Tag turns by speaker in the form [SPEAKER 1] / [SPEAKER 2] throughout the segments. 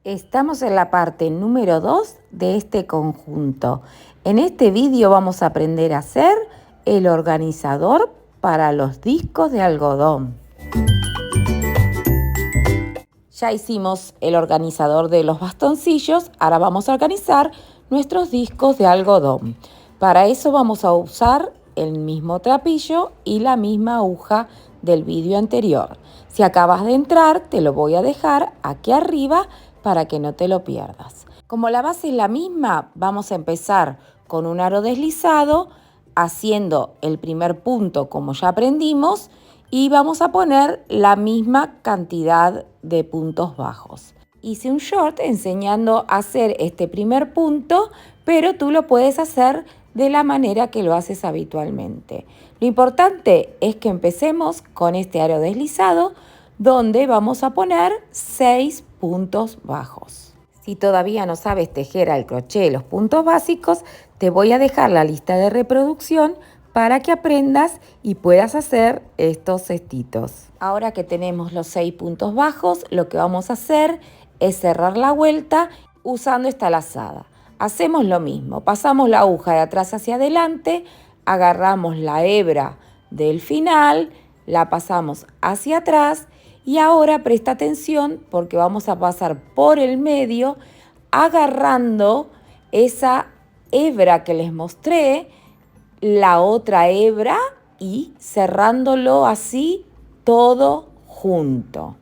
[SPEAKER 1] Estamos en la parte número 2 de este conjunto. En este vídeo vamos a aprender a hacer el organizador para los discos de algodón. Ya hicimos el organizador de los bastoncillos, ahora vamos a organizar nuestros discos de algodón. Para eso vamos a usar el mismo trapillo y la misma aguja del vídeo anterior. Si acabas de entrar, te lo voy a dejar aquí arriba para que no te lo pierdas. Como la base es la misma, vamos a empezar con un aro deslizado, haciendo el primer punto como ya aprendimos, y vamos a poner la misma cantidad de puntos bajos. Hice un short enseñando a hacer este primer punto, pero tú lo puedes hacer de la manera que lo haces habitualmente. Lo importante es que empecemos con este aro deslizado, donde vamos a poner 6 puntos bajos. Si todavía no sabes tejer al crochet los puntos básicos, te voy a dejar la lista de reproducción para que aprendas y puedas hacer estos cestitos. Ahora que tenemos los 6 puntos bajos, lo que vamos a hacer es cerrar la vuelta usando esta lazada. Hacemos lo mismo, pasamos la aguja de atrás hacia adelante, agarramos la hebra del final, la pasamos hacia atrás y ahora presta atención porque vamos a pasar por el medio agarrando esa hebra que les mostré, la otra hebra y cerrándolo así todo junto.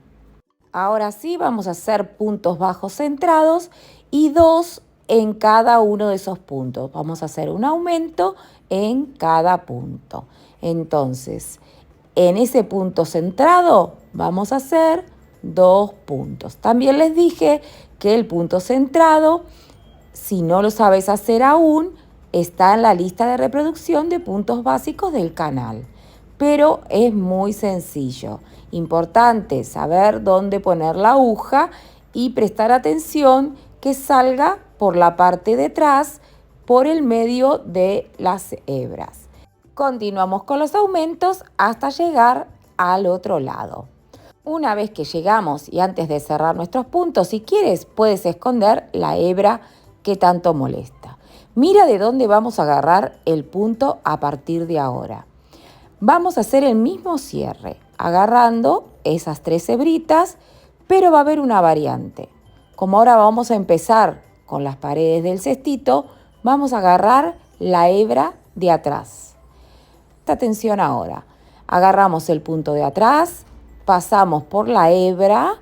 [SPEAKER 1] Ahora sí vamos a hacer puntos bajos centrados y 2 en cada uno de esos puntos. Vamos a hacer un aumento en cada punto. Entonces, en ese punto centrado vamos a hacer 2 puntos. También les dije que el punto centrado, si no lo sabes hacer aún, está en la lista de reproducción de puntos básicos del canal. Pero es muy sencillo. Importante saber dónde poner la aguja y prestar atención que salga por la parte de atrás, por el medio de las hebras. Continuamos con los aumentos hasta llegar al otro lado. Una vez que llegamos y antes de cerrar nuestros puntos, si quieres, puedes esconder la hebra que tanto molesta. Mira de dónde vamos a agarrar el punto a partir de ahora. Vamos a hacer el mismo cierre, agarrando esas 3 hebritas, pero va a haber una variante. Como ahora vamos a empezar con las paredes del cestito, vamos a agarrar la hebra de atrás. Presta atención ahora. Agarramos el punto de atrás, pasamos por la hebra,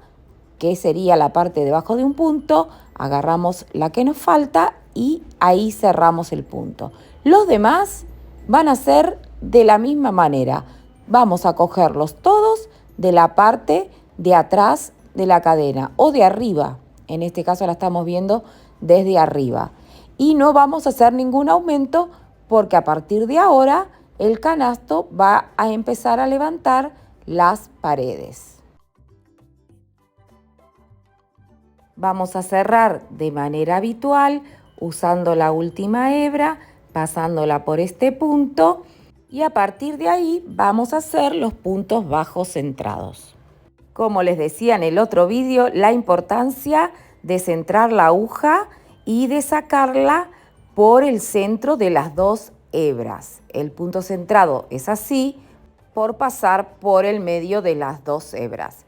[SPEAKER 1] que sería la parte debajo de un punto, agarramos la que nos falta y ahí cerramos el punto. Los demás van a ser de la misma manera. Vamos a cogerlos todos de la parte de atrás de la cadena o de arriba. En este caso la estamos viendo desde arriba. Y no vamos a hacer ningún aumento porque a partir de ahora el canasto va a empezar a levantar las paredes. Vamos a cerrar de manera habitual usando la última hebra, pasándola por este punto y a partir de ahí vamos a hacer los puntos bajos centrados. Como les decía en el otro vídeo, la importancia de centrar la aguja y de sacarla por el centro de las 2 hebras. El punto centrado es así por pasar por el medio de las 2 hebras.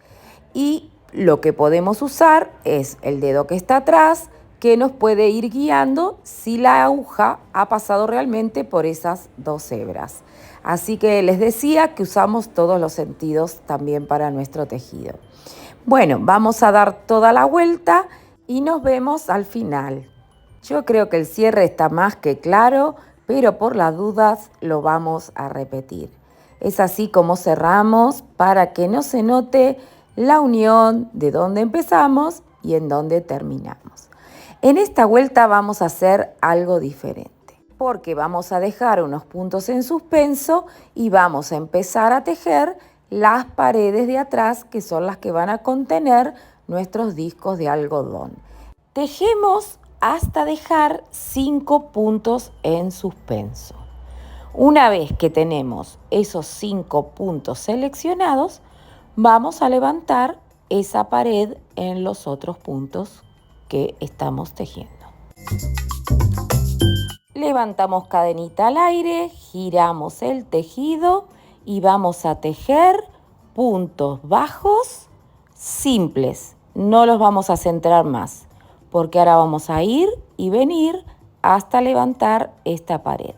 [SPEAKER 1] Y lo que podemos usar es el dedo que está atrás, que nos puede ir guiando si la aguja ha pasado realmente por esas 2 hebras. Así que les decía que usamos todos los sentidos también para nuestro tejido. Bueno, vamos a dar toda la vuelta y nos vemos al final. Yo creo que el cierre está más que claro, pero por las dudas lo vamos a repetir. Es así como cerramos para que no se note la unión de dónde empezamos y en dónde terminamos. En esta vuelta vamos a hacer algo diferente, porque vamos a dejar unos puntos en suspenso y vamos a empezar a tejer las paredes de atrás, que son las que van a contener nuestros discos de algodón. Tejemos hasta dejar 5 puntos en suspenso. Una vez que tenemos esos 5 puntos seleccionados, vamos a levantar esa pared en los otros puntos que estamos tejiendo. Levantamos cadenita al aire, giramos el tejido y vamos a tejer puntos bajos simples. No los vamos a centrar más, porque ahora vamos a ir y venir hasta levantar esta pared.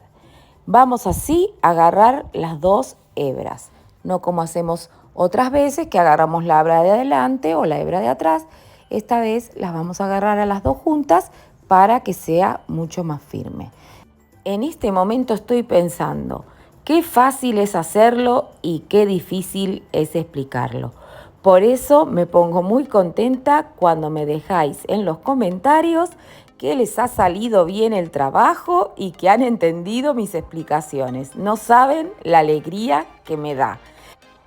[SPEAKER 1] Vamos así a agarrar las dos hebras, no como hacemos otras veces que agarramos la hebra de adelante o la hebra de atrás. Esta vez las vamos a agarrar a las dos juntas para que sea mucho más firme. En este momento estoy pensando, qué fácil es hacerlo y qué difícil es explicarlo. Por eso me pongo muy contenta cuando me dejáis en los comentarios que les ha salido bien el trabajo y que han entendido mis explicaciones. No saben la alegría que me da.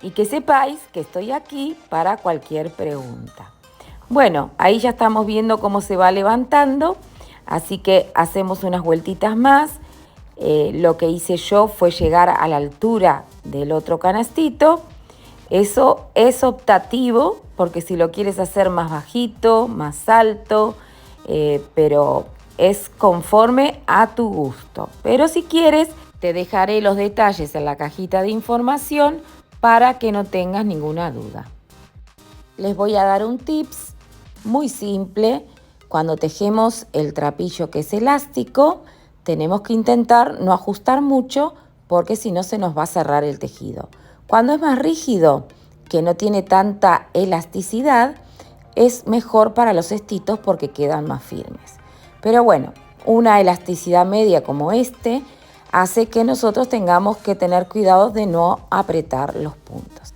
[SPEAKER 1] Y que sepáis que estoy aquí para cualquier pregunta. Bueno, ahí ya estamos viendo cómo se va levantando, así que hacemos unas vueltitas más. Lo que hice yo fue llegar a la altura del otro canastito. Eso es optativo, porque si lo quieres hacer más bajito, más alto, pero es conforme a tu gusto. Pero si quieres, te dejaré los detalles en la cajita de información para que no tengas ninguna duda. Les voy a dar un tips muy simple. Cuando tejemos el trapillo que es elástico, tenemos que intentar no ajustar mucho porque si no se nos va a cerrar el tejido. Cuando es más rígido, que no tiene tanta elasticidad, es mejor para los cestitos porque quedan más firmes. Pero bueno, una elasticidad media como este hace que nosotros tengamos que tener cuidado de no apretar los puntos.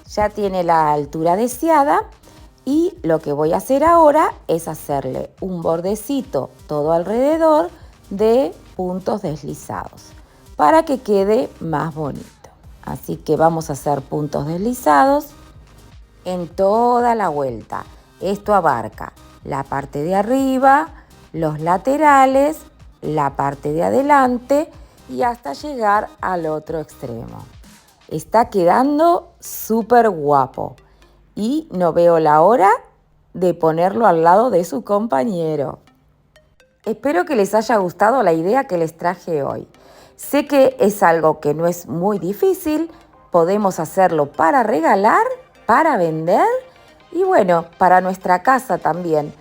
[SPEAKER 1] Ya tiene la altura deseada y lo que voy a hacer ahora es hacerle un bordecito todo alrededor de puntos deslizados para que quede más bonito. Así que vamos a hacer puntos deslizados en toda la vuelta. Esto abarca la parte de arriba, los laterales, la parte de adelante y hasta llegar al otro extremo. Está quedando súper guapo y no veo la hora de ponerlo al lado de su compañero. Espero que les haya gustado la idea que les traje hoy. Sé que es algo que no es muy difícil, podemos hacerlo para regalar, para vender y bueno, para nuestra casa también.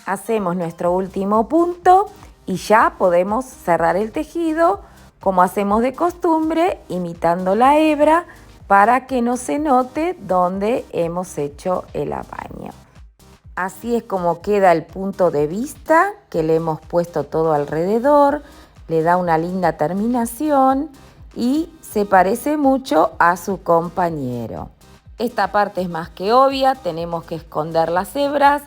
[SPEAKER 1] Hacemos nuestro último punto y ya podemos cerrar el tejido como hacemos de costumbre, imitando la hebra para que no se note dónde hemos hecho el apaño. Así es como queda el punto de vista, que le hemos puesto todo alrededor, le da una linda terminación y se parece mucho a su compañero. Esta parte es más que obvia, tenemos que esconder las hebras.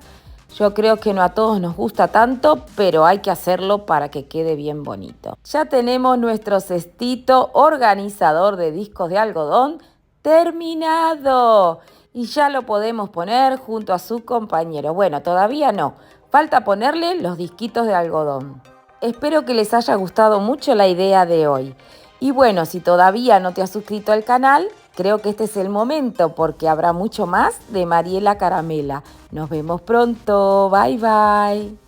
[SPEAKER 1] Yo creo que no a todos nos gusta tanto, pero hay que hacerlo para que quede bien bonito. Ya tenemos nuestro cestito organizador de discos de algodón terminado. Y ya lo podemos poner junto a su compañero. Bueno, todavía no. Falta ponerle los disquitos de algodón. Espero que les haya gustado mucho la idea de hoy. Y bueno, si todavía no te has suscrito al canal, creo que este es el momento porque habrá mucho más de Mariela Caramela. Nos vemos pronto. Bye, bye.